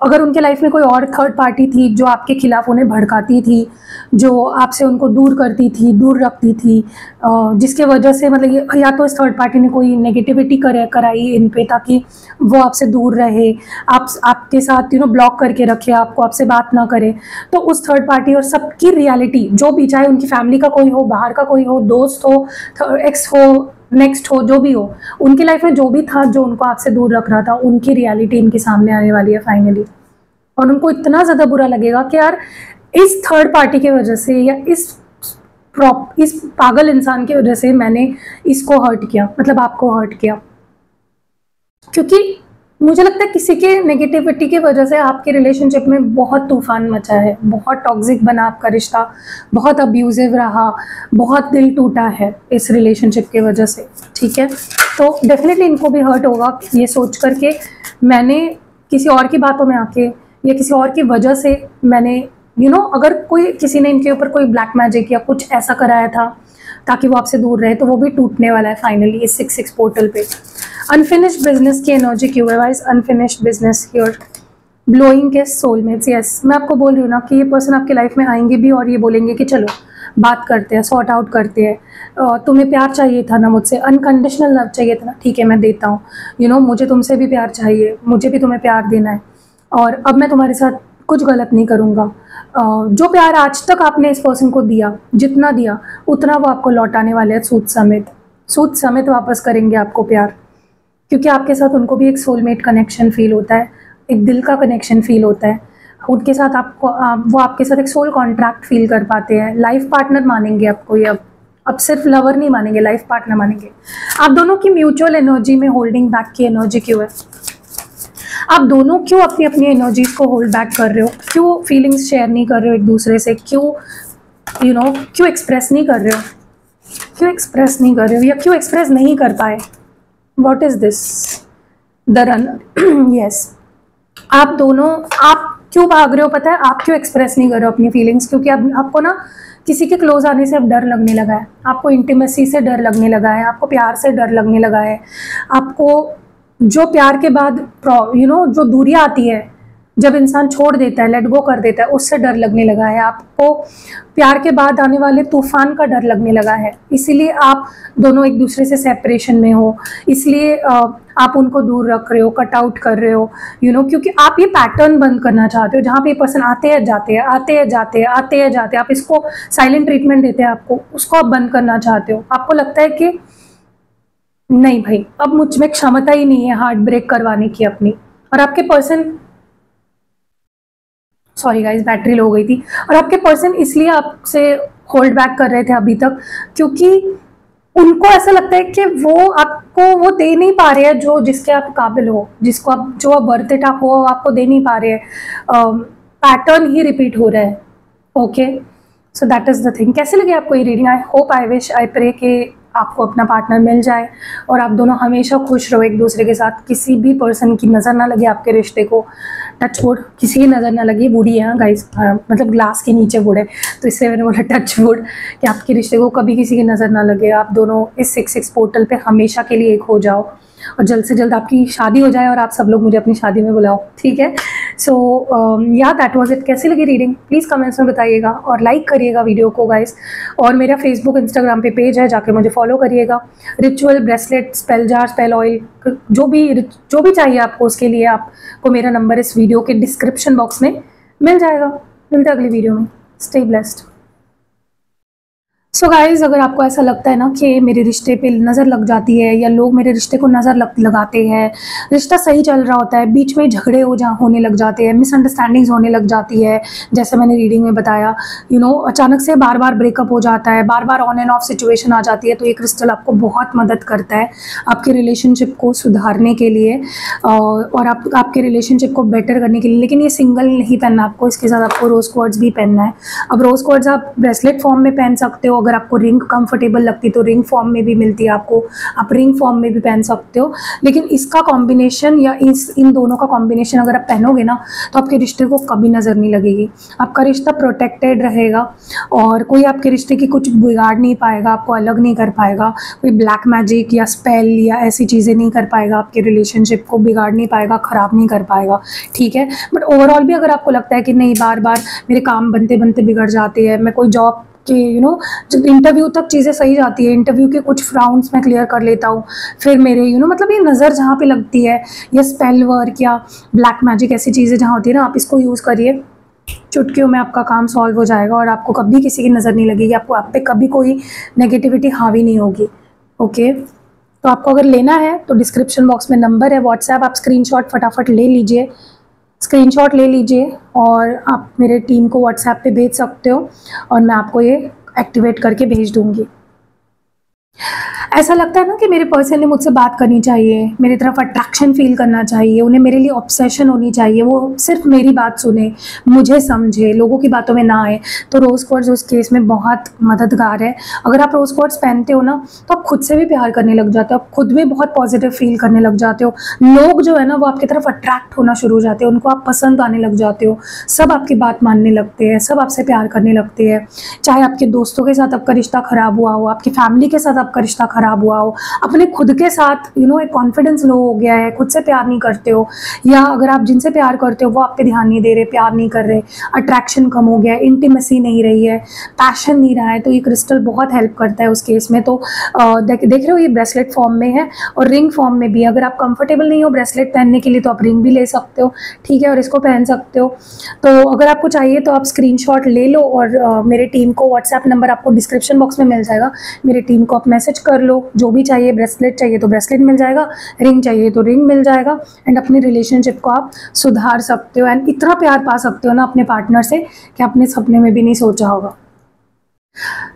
अगर उनके लाइफ में कोई और थर्ड पार्टी थी जो आपके खिलाफ उन्हें भड़काती थी, जो आपसे उनको दूर करती थी, दूर रखती थी, जिसके वजह से मतलब या तो इस थर्ड पार्टी ने कोई नेगेटिविटी कराई इन पे ताकि वो आपसे दूर रहे, आपके साथ ब्लॉक करके रखे आपको, आपसे बात ना करे, तो उस थर्ड पार्टी और सबकी रियलिटी जो भी, चाहे उनकी फैमिली का कोई हो, बाहर का कोई हो, दोस्त हो, एक्स हो, नेक्स्ट हो, जो भी हो, उनकी लाइफ में जो भी था जो उनको आपसे दूर रख रहा था, उनकी रियलिटी इनके सामने आने वाली है फाइनली। और उनको इतना ज़्यादा बुरा लगेगा कि यार इस थर्ड पार्टी की वजह से या इस पागल इंसान की वजह से मैंने इसको हर्ट किया, मतलब आपको हर्ट किया। क्योंकि मुझे लगता है किसी के नेगेटिविटी की वजह से आपके रिलेशनशिप में बहुत तूफान मचा है, बहुत टॉक्सिक बना आपका रिश्ता, बहुत अब्यूजिव रहा, बहुत दिल टूटा है इस रिलेशनशिप की वजह से, ठीक है। तो डेफिनेटली इनको भी हर्ट होगा ये सोच करके मैंने किसी और की बातों में आके या किसी और की वजह से मैंने अगर कोई किसी ने इनके ऊपर कोई ब्लैक मैजिक या कुछ ऐसा कराया था ताकि वो आपसे दूर रहे, तो वो भी टूटने वाला है फाइनली इस 6-6 पोर्टल पे। अनफिनिश्ड बिजनेस की एनर्जी क्यों है? Wise unfinished business here? Blowing के सोलमेट्स। यस, मैं आपको बोल रही हूँ ना कि ये पर्सन आपके लाइफ में आएंगे भी और ये बोलेंगे कि चलो बात करते हैं, सॉर्ट आउट करते हैं, तुम्हें प्यार चाहिए था ना मुझसे, अनकंडीशनल लव चाहिए था ना, ठीक है मैं देता हूँ, मुझे तुमसे भी प्यार चाहिए, मुझे भी तुम्हें प्यार देना है, और अब मैं तुम्हारे साथ कुछ गलत नहीं करूँगा। जो प्यार आज तक आपने इस पर्सन को दिया, जितना दिया उतना वो आपको लौटाने वाले हैं, सूद समेत वापस करेंगे आपको प्यार, क्योंकि आपके साथ उनको भी एक सोलमेट कनेक्शन फील होता है, एक दिल का कनेक्शन फील होता है उनके साथ। वो आपके साथ एक सोल कॉन्ट्रैक्ट फील कर पाते हैं, लाइफ पार्टनर मानेंगे आपको, ये अब सिर्फ लवर नहीं मानेंगे, लाइफ पार्टनर मानेंगे। आप दोनों की म्यूचुअल एनर्जी में होल्डिंग बैक की एनर्जी क्यों है? आप दोनों क्यों अपनी अपनी एनर्जीज को होल्ड बैक कर रहे हो? क्यों फीलिंग्स शेयर नहीं कर रहे हो एक दूसरे से? क्यों क्यों एक्सप्रेस नहीं कर रहे हो? क्यों एक्सप्रेस नहीं कर रहे हो या क्यों एक्सप्रेस नहीं कर पाए? What is this? The run. Yes, आप दोनों, आप क्यों भाग रहे हो? पता है आप क्यों एक्सप्रेस नहीं कर रहे हो अपनी फीलिंग्स? क्योंकि आपको ना किसी के क्लोज आने से अब डर लगने लगा है, आपको इंटीमेसी से डर लगने लगा है, आपको प्यार से डर लगने लगा है, आपको जो प्यार के बाद जो दूरियां आती है, जब इंसान छोड़ देता है, लेट गो कर देता है, उससे डर लगने लगा है, आपको प्यार के बाद आने वाले तूफान का डर लगने लगा है। इसीलिए आप दोनों एक दूसरे से सेपरेशन में हो, इसलिए आप उनको दूर रख रहे हो, कट आउट कर रहे हो, क्योंकि आप ये पैटर्न बंद करना चाहते हो जहाँ पे ये पर्सन आते हैं जाते हैं, आते हैं जाते हैं, आते हैं जाते हैं, आप इसको साइलेंट ट्रीटमेंट देते हैं आपको, उसको आप बंद करना चाहते हो। आपको लगता है कि नहीं भाई, अब मुझ में क्षमता ही नहीं है हार्ट ब्रेक करवाने की अपनी, और आपके person, sorry guys battery low हो गई थी, और आपके पर्सन इसलिए आपसे होल्ड बैक कर रहे थे अभी तक क्योंकि उनको ऐसा लगता है कि वो आपको वो दे नहीं पा रहे हैं जो जिसके आप काबिल हो, जिसको आप जो आप वर्थ इट आप हो, आपको दे नहीं पा रहे हैं। पैटर्न ही रिपीट हो रहा है। Okay, so that is the thing. कैसे लगे आपको ये reading? I hope, I wish, I pray कि आपको अपना पार्टनर मिल जाए और आप दोनों हमेशा खुश रहो एक दूसरे के साथ, किसी भी पर्सन की नज़र ना लगे आपके रिश्ते को, टच वुड, किसी की नज़र ना लगे। बूढ़ी है गाइस, मतलब ग्लास के नीचे वुड है, तो इससे मैंने बोला टच वुड, कि आपके रिश्ते को कभी किसी की नज़र ना लगे, आप दोनों इस 6-6 पोर्टल पे हमेशा के लिए एक हो जाओ और जल्द से जल्द आपकी शादी हो जाए और आप सब लोग मुझे अपनी शादी में बुलाओ, ठीक है। सो या दैट वाज इट। कैसी लगी रीडिंग प्लीज़ कमेंट्स में बताइएगा और लाइक करिएगा वीडियो को गाइस, और मेरा फेसबुक इंस्टाग्राम पे पेज है, जाके मुझे फॉलो करिएगा। Ritual bracelet, spell jar, spell oil, जो भी चाहिए आपको, उसके लिए आपको मेरा नंबर इस वीडियो के डिस्क्रिप्शन बॉक्स में मिल जाएगा। मिलते हैं अगली वीडियो में। Stay blessed. सो गाइज, अगर आपको ऐसा लगता है ना कि मेरे रिश्ते पे नज़र लग जाती है या लोग मेरे रिश्ते को नज़र लगाते हैं, रिश्ता सही चल रहा होता है, बीच में झगड़े होने लग जाते हैं, मिसअंडरस्टैंडिंग्स होने लग जाती है, जैसे मैंने रीडिंग में बताया, अचानक से बार बार ब्रेकअप हो जाता है, बार बार ऑन एंड ऑफ सिचुएशन आ जाती है, तो ये क्रिस्टल आपको बहुत मदद करता है आपके रिलेशनशिप को सुधारने के लिए और आपके रिलेशनशिप को बेटर करने के लिए। लेकिन ये सिंगल नहीं पहनना आपको, इसके साथ आपको रोज़ क्वार्ट्ज भी पहनना है। अब रोज़ क्वार्ट्ज आप ब्रेसलेट फॉर्म में पहन सकते हो, अगर आपको रिंग कंफर्टेबल लगती है तो रिंग फॉर्म में भी मिलती है आपको, आप रिंग फॉर्म में भी पहन सकते हो। लेकिन इसका कॉम्बिनेशन या इन दोनों का कॉम्बिनेशन अगर आप पहनोगे ना तो आपके रिश्ते को कभी नज़र नहीं लगेगी, आपका रिश्ता प्रोटेक्टेड रहेगा और कोई आपके रिश्ते की कुछ बिगाड़ नहीं पाएगा, आपको अलग नहीं कर पाएगा, कोई ब्लैक मैजिक या स्पेल या ऐसी चीज़ें नहीं कर पाएगा, आपके रिलेशनशिप को बिगाड़ नहीं पाएगा, ख़राब नहीं कर पाएगा, ठीक है। बट ओवरऑल भी अगर आपको लगता है कि नहीं, बार बार मेरे काम बनते बनते बिगड़ जाते हैं, मैं कोई जॉब कि जब इंटरव्यू तक चीज़ें सही जाती है, इंटरव्यू के कुछ राउंड्स मैं क्लियर कर लेता हूँ, फिर मेरे मतलब ये नज़र जहाँ पे लगती है या स्पेल वर्क या ब्लैक मैजिक ऐसी चीज़ें जहाँ होती है ना, आप इसको यूज़ करिए, चुटकियों में आपका काम सॉल्व हो जाएगा और आपको कभी किसी की नज़र नहीं लगेगी, आपको आप पे कभी कोई नेगेटिविटी हावी नहीं होगी। ओके, तो आपको अगर लेना है तो डिस्क्रिप्शन बॉक्स में नंबर है व्हाट्सएप, आप स्क्रीनशॉट फटाफट ले लीजिए, स्क्रीनशॉट ले लीजिए और आप मेरे टीम को व्हाट्सएप पे भेज सकते हो और मैं आपको ये एक्टिवेट करके भेज दूँगी। ऐसा लगता है ना कि मेरे पर्सन ने मुझसे बात करनी चाहिए, मेरी तरफ अट्रैक्शन फील करना चाहिए, उन्हें मेरे लिए ऑब्सेशन होनी चाहिए, वो सिर्फ मेरी बात सुने, मुझे समझे, लोगों की बातों में ना आए, तो रोज़ क्वार्ट्ज उस केस में बहुत मददगार है। अगर आप रोज़ क्वार्ट्ज पहनते हो ना तो आप खुद से भी प्यार करने लग जाते हो, आप खुद भी बहुत पॉजिटिव फील करने लग जाते हो, लोग जो है ना वो आपकी तरफ अट्रैक्ट होना शुरू हो जाते हैं, उनको आप पसंद आने लग जाते हो, सब आपकी बात मानने लगते हैं, सब आपसे प्यार करने लगते हैं। चाहे आपके दोस्तों के साथ आपका रिश्ता ख़राब हुआ हो, आपकी फैमिली के साथ आपका रिश्ता ख़राब हुआ हो, अपने खुद के साथ एक कॉन्फिडेंस लो हो गया है, खुद से प्यार नहीं करते हो, या अगर आप जिनसे प्यार करते हो वो आप पे ध्यान नहीं दे रहे, प्यार नहीं कर रहे, अट्रैक्शन कम हो गया है, इंटीमेसी नहीं रही है, पैशन नहीं रहा है, तो ये क्रिस्टल बहुत हेल्प करता है उस केस में। तो देख रहे हो ये ब्रेसलेट फॉर्म में है और रिंग फॉर्म में भी। अगर आप कंफर्टेबल नहीं हो ब्रेसलेट पहनने के लिए तो आप रिंग भी ले सकते हो, ठीक है, और इसको पहन सकते हो। तो अगर आपको चाहिए तो आप स्क्रीनशॉट ले लो और मेरे टीम को व्हाट्सएप नंबर आपको डिस्क्रिप्शन बॉक्स में मिल जाएगा, मेरी टीम को आप मैसेज कर लो, जो भी चाहिए, ब्रेसलेट चाहिए तो ब्रेसलेट मिल जाएगा, रिंग चाहिए तो रिंग मिल जाएगा, एंड अपनी रिलेशनशिप को आप सुधार सकते हो एंड इतना प्यार पा सकते हो ना अपने पार्टनर से कि आपने सपने में भी नहीं सोचा होगा।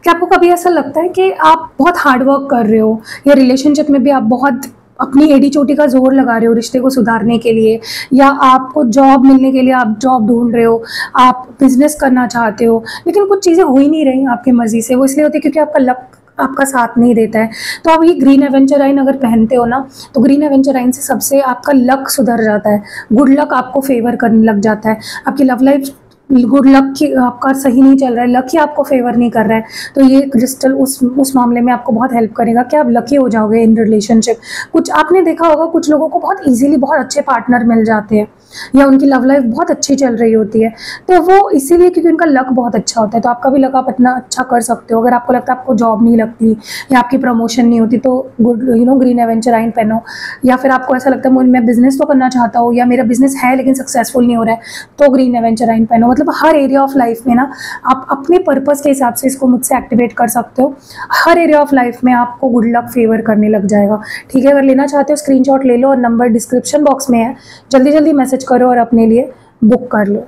क्या आपको कभी ऐसा लगता है कि आप बहुत हार्ड वर्क कर रहे हो या रिलेशनशिप में भी आप बहुत अपनी एडी चोटी का जोर लगा रहे हो रिश्ते को सुधारने के लिए, या आपको जॉब मिलने के लिए आप जॉब ढूंढ रहे हो, आप बिजनेस करना चाहते हो, लेकिन कुछ चीज़ें हो ही नहीं रही आपकी मर्जी से? वो इसलिए होती है क्योंकि आपका लक आपका साथ नहीं देता है। तो आप ये ग्रीन एवेंचराइन अगर पहनते हो ना तो ग्रीन एवेंचराइन से सबसे आपका लक सुधर जाता है, गुड लक आपको फेवर करने लग जाता है, आपकी लव लाइफ गुड लक की आपका सही नहीं चल रहा है, लकी आपको फेवर नहीं कर रहा है, तो ये क्रिस्टल उस मामले में आपको बहुत हेल्प करेगा कि आप लकी हो जाओगे इन रिलेशनशिप। कुछ आपने देखा होगा कुछ लोगों को बहुत इजीली बहुत अच्छे पार्टनर मिल जाते हैं या उनकी लव लाइफ बहुत अच्छी चल रही होती है, तो वो इसीलिए क्योंकि उनका लक बहुत अच्छा होता है। तो आपका भी लक आप इतना अच्छा कर सकते हो। अगर आपको लगता है आपको जॉब नहीं लगती या आपकी प्रमोशन नहीं होती तो गुड ग्रीन एवेंचराइन पहनो, या फिर आपको ऐसा लगता है मैं बिजनेस तो करना चाहता हूँ या मेरा बिजनेस है लेकिन सक्सेसफुल नहीं हो रहा है तो ग्रीन एवेंचराइन पहनो। मतलब हर एरिया ऑफ लाइफ में ना आप अपने पर्पस के हिसाब से इसको मुझसे एक्टिवेट कर सकते हो, हर एरिया ऑफ लाइफ में आपको गुड लक फेवर करने लग जाएगा, ठीक है। अगर लेना चाहते हो स्क्रीनशॉट ले लो और नंबर डिस्क्रिप्शन बॉक्स में है, जल्दी जल्दी मैसेज करो और अपने लिए बुक कर लो।